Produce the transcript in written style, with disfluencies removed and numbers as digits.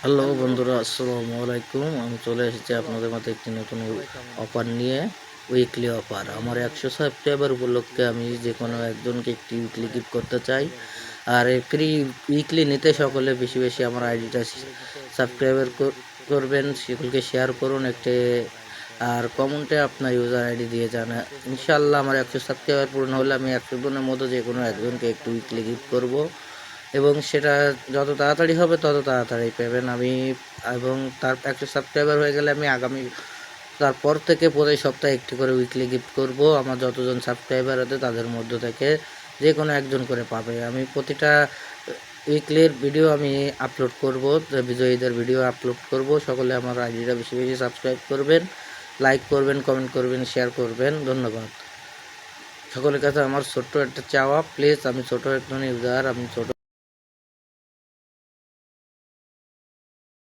Hello বন্ধুরা, আসসালামু আলাইকুম। আমি চলে এসেছি আপনাদের মাঝে একটি নতুন অফার নিয়ে। উইকলি অফার আমার 100 সাবস্ক্রাইবার উপলক্ষে আমি যে কোনো একজনকে একটি উইকলি গিফট করতে চাই। আর এই ফ্রি উইকলি নিতে সকলে বেশি বেশি আমার আইডিটা সাবস্ক্রাইবার করবেন, সকলকে শেয়ার করুন একটি, আর কমেন্টে আপনার ইউজার আইডি দিয়ে যান। ইনশাআল্লাহ আমার 100 সাবস্ক্রাইবার পূর্ণ হলে আমি 100 জনের মধ্যে যে কোনো একজনকে একটু উইকলি গিফট করব, এবং সেটা যত তাড়াতাড়ি হবে তত তাড়াতাড়ি পাবেন আমি। এবং তার 100 সাবস্ক্রাইবার হয়ে গেলে আমি আগামী তারপর থেকে প্রতি সপ্তাহে একটি করে উইকলি গিফট করব। আমার যতজন সাবস্ক্রাইবার আছে তাদের মধ্য থেকে যে কোনো একজন করে পাবে। আমি প্রতিটা উইকলির ভিডিও আমি আপলোড করব, বিজয়ীদের ভিডিও আপলোড করব। সকলে আমার আইডিটা বেশি বেশি সাবস্ক্রাইব করবেন, লাইক করবেন, কমেন্ট করবেন, শেয়ার করবেন। ধন্যবাদ সকলের কাছে। আমার ছোট্ট একটা চাওয়া, প্লিজ, আমি ছোট একজন ইউজার, আমি ছোট